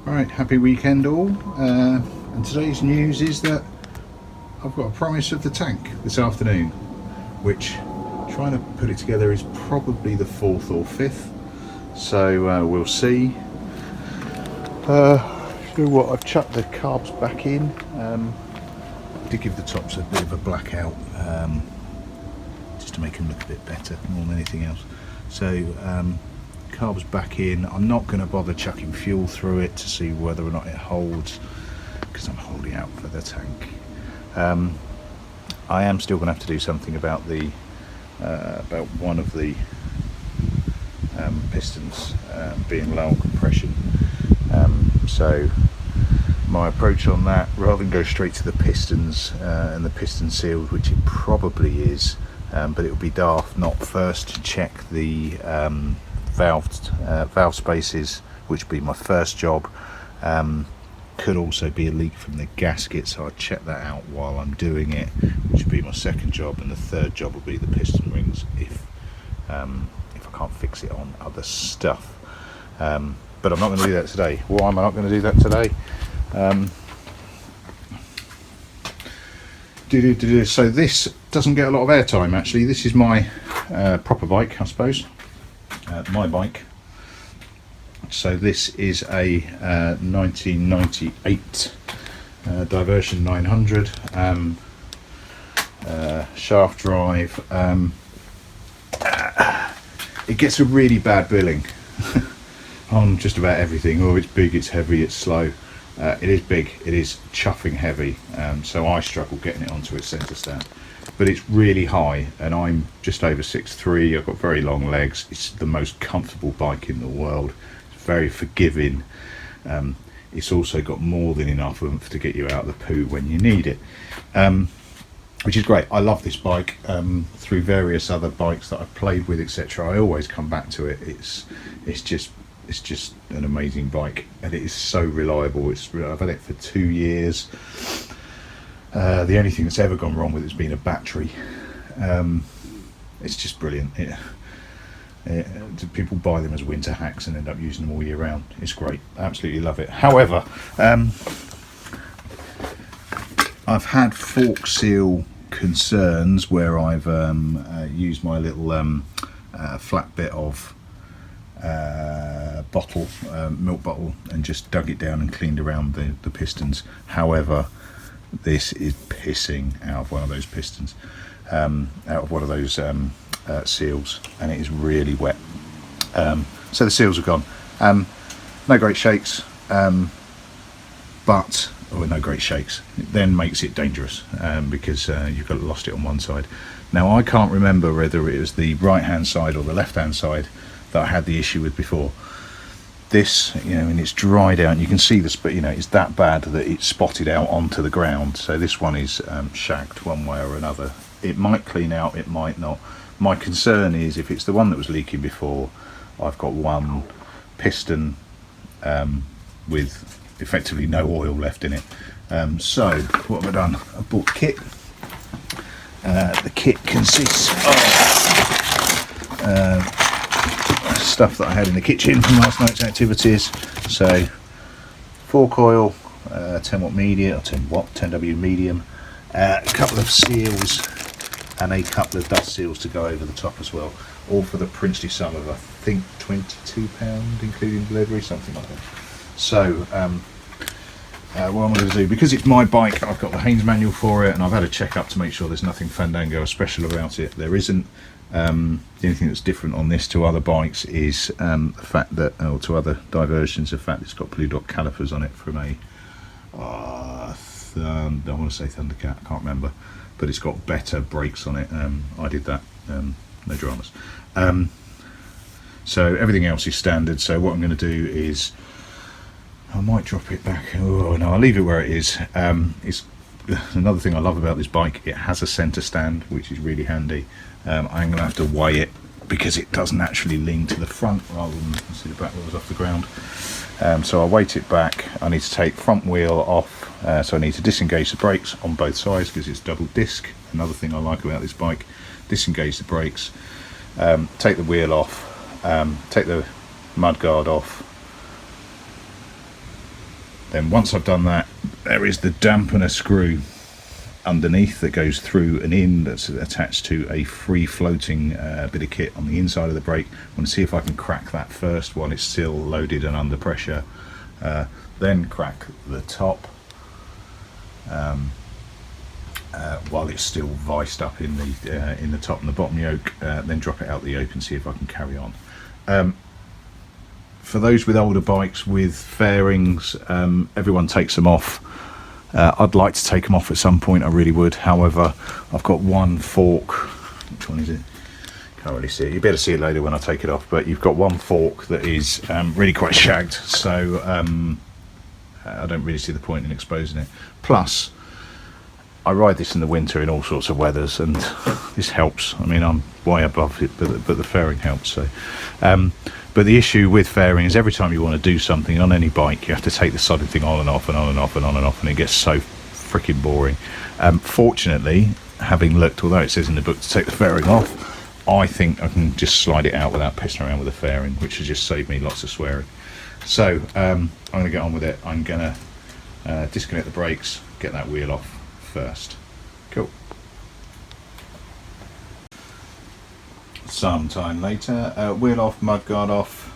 Right, happy weekend all. And today's news is that I've got a promise of the tank this afternoon, which trying to put it together is probably the 4th or 5th. So we'll see. So what, I've chucked the carbs back in. I did give the tops a bit of a blackout, just to make them look a bit better more than anything else. So carbs back in. I'm not going to bother chucking fuel through it to see whether or not it holds, because I'm holding out for the tank. I am still going to have to do something about the about one of the pistons being low on compression. So my approach on that, rather than go straight to the pistons and the piston seals, which it probably is, but it would be daft not first to check the valve spaces, which would be my first job. Could also be a leak from the gasket, so I'll check that out while I'm doing it, which would be my second job, and the third job will be the piston rings if I can't fix it on other stuff. But I'm not going to do that today. Why am I not going to do that today? So this doesn't get a lot of airtime actually. This is my proper bike, I suppose. My bike. So this is a 1998 Diversion 900 shaft drive. It gets a really bad billing on just about everything. Oh, it's big, it's heavy, it's slow. It is big, it is chuffing heavy, so I struggle getting it onto its centre stand. But it's really high, and I'm just over 6'3". I've got very long legs. It's the most comfortable bike in the world. It's very forgiving. It's also got more than enough oomph to get you out of the poo when you need it, which is great. I love this bike. Through various other bikes that I've played with, etc., I always come back to it. It's just an amazing bike, and it is so reliable. I've had it for 2 years. The only thing that's ever gone wrong with it's been a battery. It's just brilliant. People buy them as winter hacks and end up using them all year round. It's great. I absolutely love it. However, I've had fork seal concerns where I've used my little flat bit of bottle, milk bottle, and just dug it down and cleaned around the pistons. However, this is pissing out of one of those pistons, out of one of those seals, and it is really wet. So the seals are gone. No great shakes, but no great shakes. It then makes it dangerous because you've got lost it on one side. Now I can't remember whether it was the right hand side or the left hand side that I had the issue with before. This, and it's dried out, and you can see this, but it's that bad that it's spotted out onto the ground. So this one is shagged one way or another. It might clean out, it might not. My concern is if it's the one that was leaking before, I've got one piston with effectively no oil left in it. So what have I done? I bought the kit. The kit consists of stuff that I had in the kitchen from last night's activities. So 4-coil, 10-watt medium, or 10W medium, a couple of seals, and a couple of dust seals to go over the top as well, all for the princely sum of I think £22 including delivery, something like that. So what I'm going to do, because it's my bike, I've got the Haynes manual for it, and I've had a check up to make sure there's nothing Fandango or special about it. There isn't. The only thing that's different on this to other bikes is the fact that, or to other diversions, the fact it's got blue dot calipers on it from a I want to say Thundercat, I can't remember, but it's got better brakes on it. I did that, no dramas. So everything else is standard. So what I'm going to do is I might drop it back. Oh no, I'll leave it where it is. It's another thing I love about this bike, it has a centre stand, which is really handy. I'm going to have to weigh it because it doesn't actually lean to the front rather than see the back wheels off the ground. So I'll weight it back. I need to take front wheel off, so I need to disengage the brakes on both sides because it's double disc. Another thing I like about this bike, disengage the brakes, take the wheel off, take the mudguard off, Then once I've done that, there is the dampener screw underneath that goes through and in, that's attached to a free floating bit of kit on the inside of the brake. I want to see if I can crack that first while it's still loaded and under pressure, then crack the top while it's still viced up in the top and the bottom yoke, then drop it out the yoke and see if I can carry on. For those with older bikes with fairings, everyone takes them off. I'd like to take them off at some point, I really would. However, I've got one fork. Which one is it? Can't really see it. You better see it later when I take it off. But you've got one fork that is really quite shagged, so I don't really see the point in exposing it. Plus, I ride this in the winter in all sorts of weathers, and this helps. I mean, I'm way above it, but the fairing helps. So, but the issue with fairing is every time you want to do something on any bike, you have to take the sodding thing on and off and on and off and on and off, and it gets so freaking boring. Fortunately, having looked, although it says in the book to take the fairing off, I think I can just slide it out without pissing around with the fairing, which has just saved me lots of swearing. So I'm going to get on with it. I'm going to disconnect the brakes, get that wheel off first. Cool. Sometime later, wheel off, mudguard off,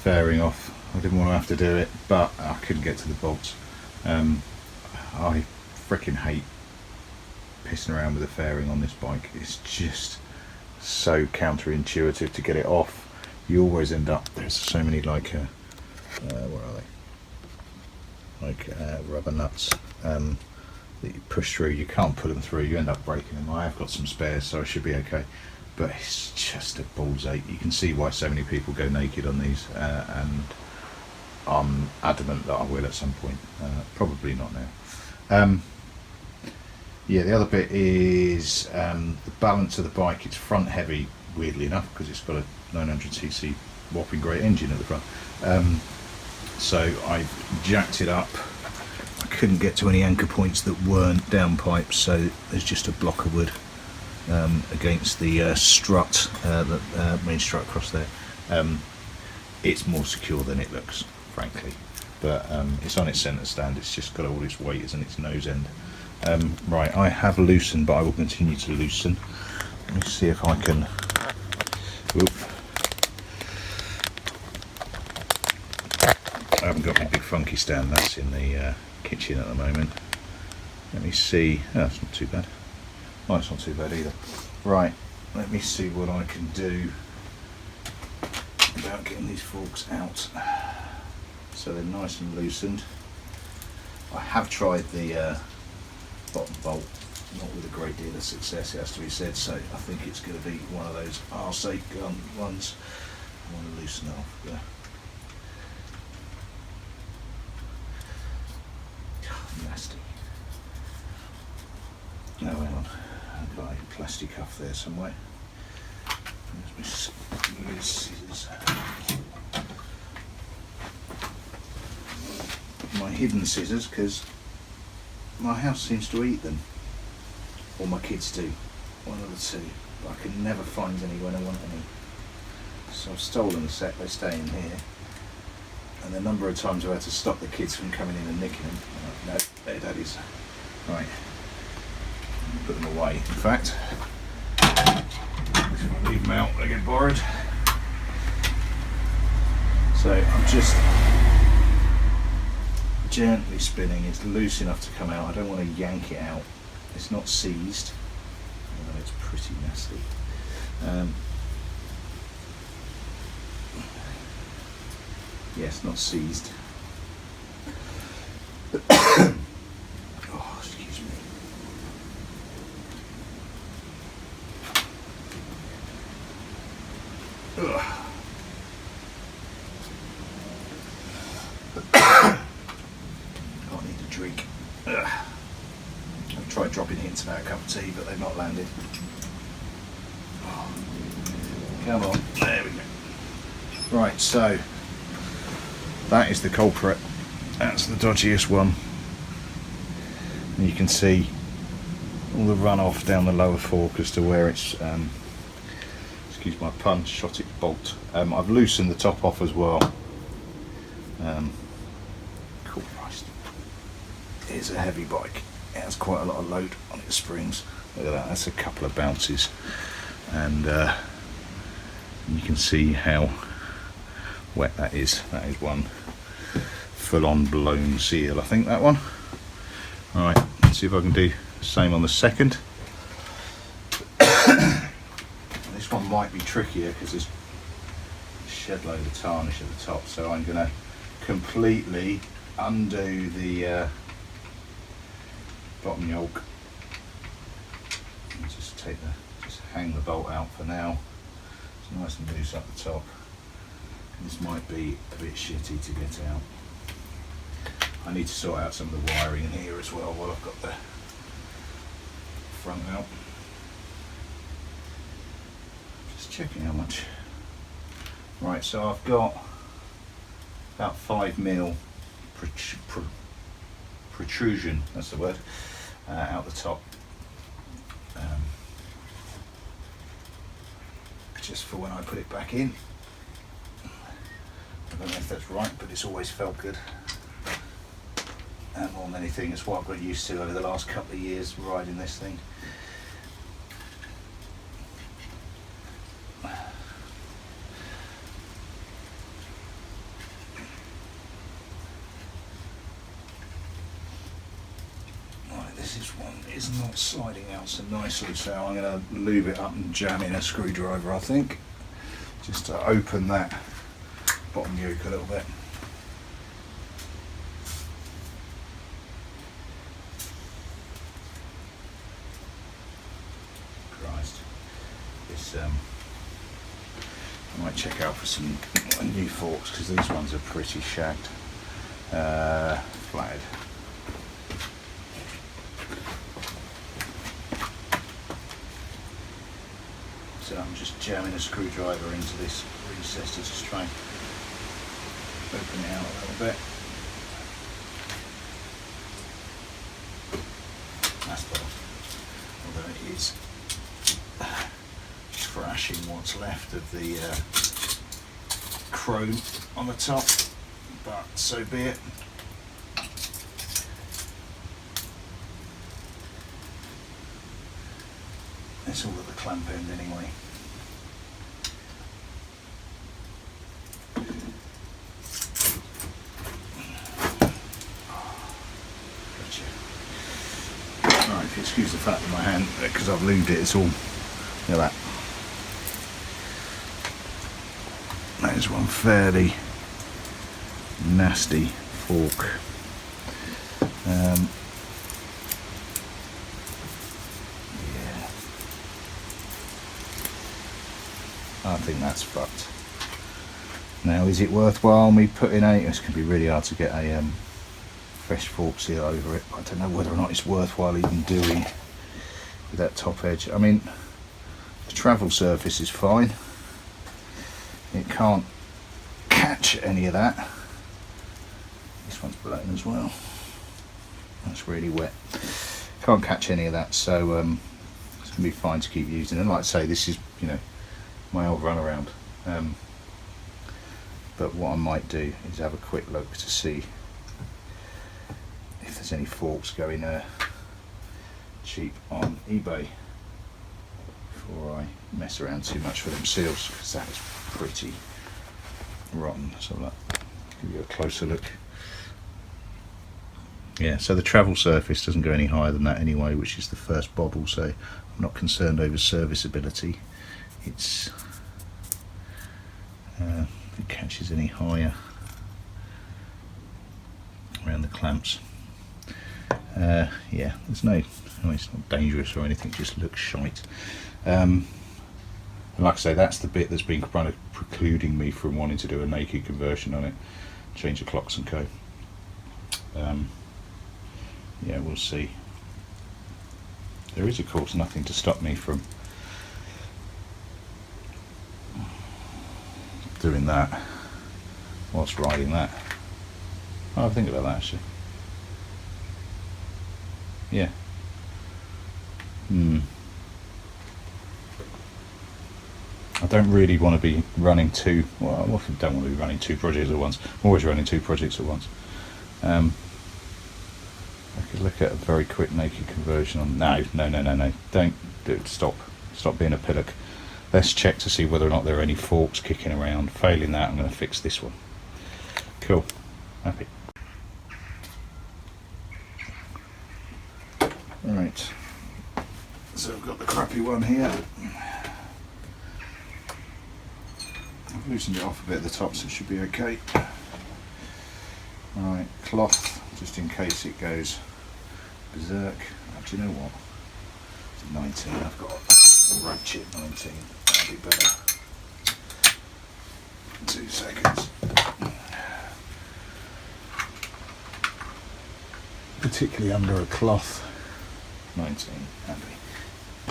fairing off. I didn't want to have to do it, but I couldn't get to the bolts. I freaking hate pissing around with the fairing on this bike. It's just so counterintuitive to get it off. You always end up, there's so many like where are they, like rubber nuts that you push through. You can't put them through, you end up breaking them. I have got some spares, so I should be okay, but it's just a ball's ache. You can see why so many people go naked on these, and I'm adamant that I will at some point. Probably not now. Yeah, the other bit is the balance of the bike. It's front heavy, weirdly enough, because it's got a 900cc whopping great engine at the front. So I've jacked it up. I couldn't get to any anchor points that weren't downpipes, so there's just a block of wood against the strut, the main strut across there. It's more secure than it looks, frankly, but it's on its centre stand. It's just got all its weight is in its nose end. Right, I have loosened, but I will continue to loosen. Let me see if I can. Oop. I haven't got my big funky stand. That's in the kitchen at the moment. Let me see. Oh, that's not too bad. Oh, it's not too bad either. Right, let me see what I can do about getting these forks out. So they're nice and loosened. I have tried the bottom bolt, not with a great deal of success, it has to be said, so I think it's going to be one of those R-sake ones. I want to loosen it off there. Nasty. Oh, hang on, I've got a plastic cuff there somewhere. There's my scissors. My hidden scissors, because my house seems to eat them, or my kids do, one of the two, but I can never find any when I want any. So I've stolen a set, they stay in here, and the number of times I've had to stop the kids from coming in and nicking them. No, they're daddy's. Right, put them away. In fact, if I leave them out, they get borrowed. So I'm just gently spinning. It's loose enough to come out. I don't want to yank it out. It's not seized, although it's pretty nasty. Yes, not seized. Oh, excuse me. Ugh. Drink. I've tried dropping hints about a cup of tea, but they've not landed. Oh, come on, there we go. Right, so that is the culprit. That's the dodgiest one. And you can see all the runoff down the lower fork as to where it's, excuse my pun, shot its bolt. I've loosened the top off as well. is a heavy bike. It has quite a lot of load on its springs. Look at that, that's a couple of bounces. And you can see how wet that is. That is one full-on blown seal, I think, that one. Alright, let's see if I can do the same on the second. This one might be trickier because there's a shed load of tarnish at the top, so I'm going to completely undo the bottom yoke and just hang the bolt out for now. It's nice and loose up the top. This might be a bit shitty to get out. I need to sort out some of the wiring in here as well while I've got the front out. Just checking how much. Right, so I've got about 5mm protrusion, that's the word, out the top. Just for when I put it back in. I don't know if that's right, but it's always felt good. And more than anything, it's what I've got used to over the last couple of years riding this thing. Right, this is one is not sliding out so nicely, so I'm going to lube it up and jam in a screwdriver, I think, just to open that bottom yoke a little bit. Christ, this I might check out for some new forks because these ones are pretty shagged, flatted. So I'm just jamming a screwdriver into this recess to just try and open it out a little bit. That's better. Although it is thrashing what's left of the chrome on the top, but so be it. It's all at the clamp end anyway. Gotcha. Right, if you excuse the fact that my hand, because I've lubed it, it's all, look at that. That is one fairly nasty fork. I think that's fucked. Now, is it worthwhile me putting it's going to be really hard to get a fresh fork seal over it. I don't know whether or not it's worthwhile even doing with that top edge. I mean, the travel surface is fine. It can't catch any of that. This one's blown as well. That's really wet. Can't catch any of that, so it's going to be fine to keep using. And like I say, this is, you know, my old runaround. But what I might do is have a quick look to see if there's any forks going cheap on eBay before I mess around too much for them seals, because that is pretty rotten. So I'll give you a closer look. Yeah, so the travel surface doesn't go any higher than that anyway, which is the first bobble, so I'm not concerned over serviceability. It's if it catches any higher around the clamps. Yeah, there's no, it's not dangerous or anything, it just looks shite. And like I say, that's the bit that's been kind of precluding me from wanting to do a naked conversion on it, change the clocks and co. Yeah, we'll see. There is, of course, nothing to stop me from doing that whilst riding that. Oh, I'll think about that actually. Yeah. I don't really want to be running two, well, I often don't want to be running two projects at once. I'm always running two projects at once. I Could look at a very quick naked conversion on. No, don't do it. Stop being a pillock. Let's check to see whether or not there are any forks kicking around. Failing that, I'm going to fix this one. Cool. Happy. Right. So I've got the crappy one here. I've loosened it off a bit at the top, so it should be okay. Right, cloth, just in case it goes berserk. Oh, do you know what? It's 19. I've got a ratchet 19. That'll be better. 2 seconds. Particularly under a cloth. 19. Happy.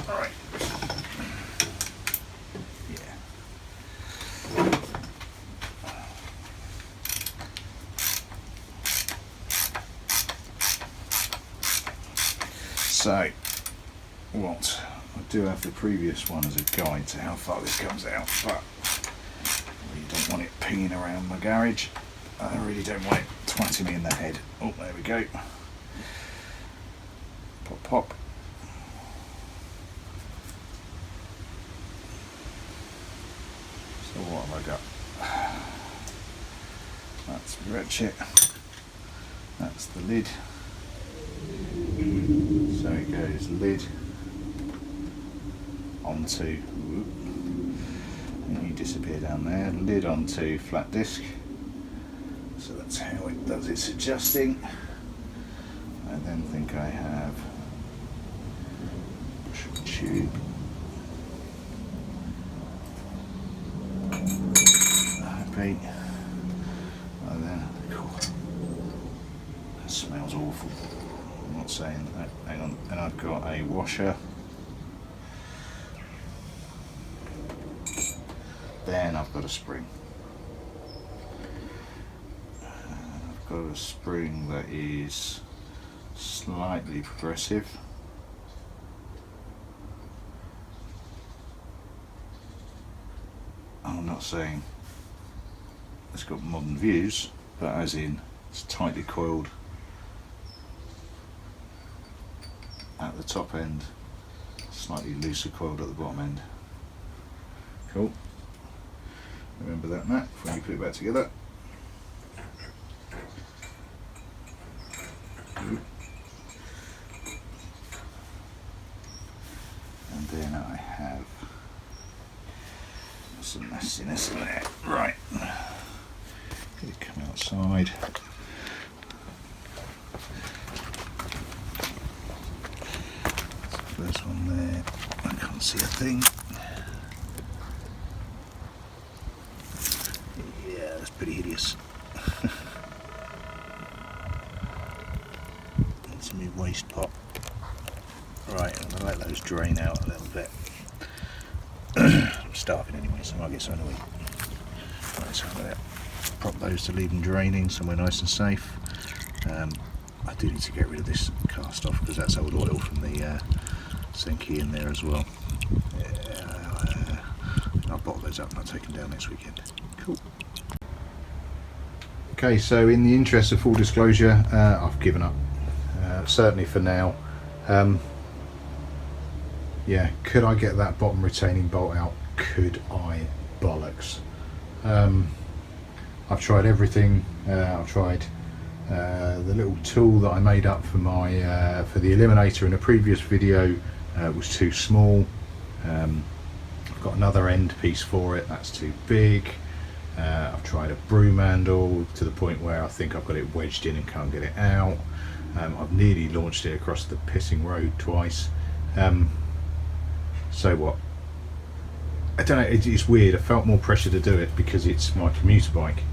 Alright. Yeah. So, what? I do have the previous one as a guide to how far this comes out, but I really don't want it pinging around my garage. I really don't want it twatting me in the head. Oh, there we go. Pop, pop. So what have I got? That's the ratchet. That's the lid. So it goes lid onto, and you disappear down there, lid onto flat disc. So that's how it does its adjusting. I then think I have a tube. Happy. And then, cool. That smells awful. I'm not saying that. Hang on. And I've got a washer. Then I've got a spring. I've got a spring that is slightly progressive. I'm not saying it's got modern views, but as in it's tightly coiled at the top end, slightly looser coiled at the bottom end. Cool. Remember that, Matt, when you put it back together. And then I have some messiness in there. Right. Get it come outside. First one there. I can't see a thing. Yeah, that's pretty hideous. It's a new waste pot. Right, I'm gonna let those drain out a little bit. I'm starving anyway, so I might get something to eat. Right, so I'm gonna prop those to leave them draining somewhere nice and safe. I do need to get rid of this cast off because that's old oil from the Senki in there as well. I'll bottle those up and I'll take them down next weekend. Cool. Okay, so in the interest of full disclosure, I've given up. Certainly for now. Yeah, could I get that bottom retaining bolt out? Could I bollocks? I've tried everything. I've tried the little tool that I made up for my for the eliminator in a previous video was too small. I've got another end piece for it, that's too big. I've tried a broom handle to the point where I think I've got it wedged in and can't get it out. I've nearly launched it across the pissing road twice. So what? I don't know, it's weird. I felt more pressure to do it because it's my commuter bike.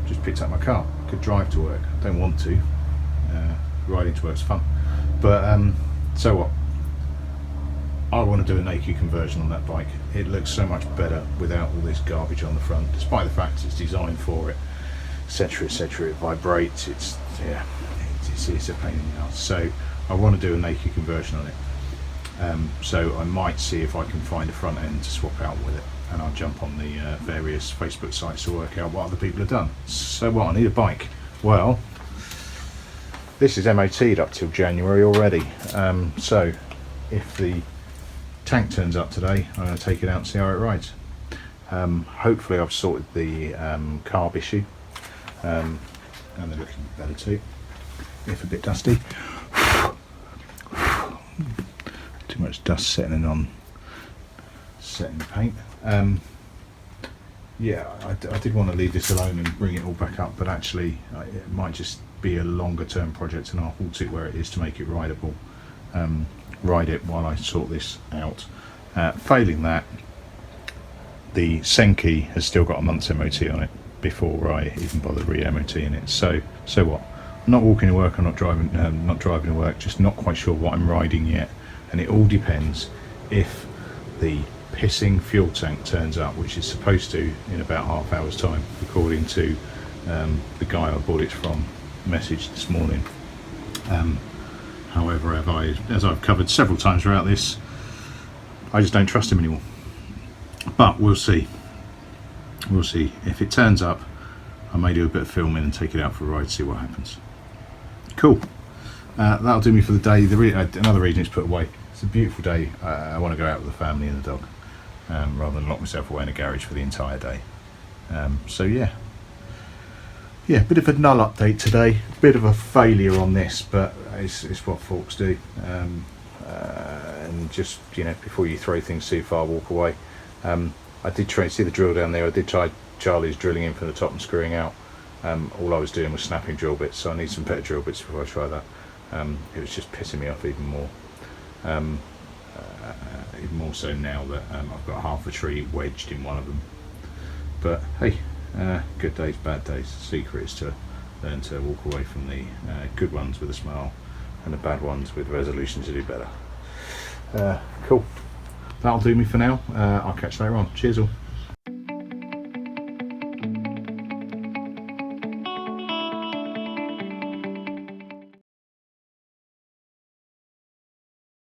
Just picked up my car, could drive to work. I don't want to. Riding to work's fun. But so what? I want to do a naked conversion on that bike. It looks so much better without all this garbage on the front, despite the fact it's designed for it, etc, etc. It vibrates, it's a pain in the ass. So I want to do a naked conversion on it. So I might see if I can find a front end to swap out with it, and I'll jump on the various Facebook sites to work out what other people have done. So what, I need a bike. Well, this is MOT'd up till January already. So if the tank turns up today, I'm going to take it out and see how it rides. Hopefully I've sorted the carb issue, and they're looking better too, if a bit dusty. Too much dust setting the paint. Yeah, I did want to leave this alone and bring it all back up, but actually it might just be a longer term project, and I'll halt it where it is to make it rideable. Ride it while I sort this out. Failing that, the Senki has still got a month's MOT on it before I even bother re-MOTing it. So what? I'm not walking to work. I'm not driving to work. Just not quite sure what I'm riding yet, and it all depends if the pissing fuel tank turns up, which is supposed to in about half hour's time, according to the guy I bought it from messaged this morning. However, as I've covered several times throughout this, I just don't trust him anymore. But we'll see. We'll see. If it turns up, I may do a bit of filming and take it out for a ride, see what happens. Cool. That'll do me for the day. Another reason it's put away. It's a beautiful day. I want to go out with the family and the dog, rather than lock myself away in a garage for the entire day. So yeah, bit of a null update today. Bit of a failure on this, but it's what forks do. And just, before you throw things too far, walk away. I did try and see the drill down there. I did try Charlie's drilling in from the top and screwing out. All I was doing was snapping drill bits, so I need some better drill bits before I try that. It was just pissing me off even more. Even more so now that I've got half a tree wedged in one of them. But hey, good days, bad days. The secret is to learn to walk away from the good ones with a smile and the bad ones with resolution to do better. Cool. That'll do me for now. I'll catch you later on. Cheers all.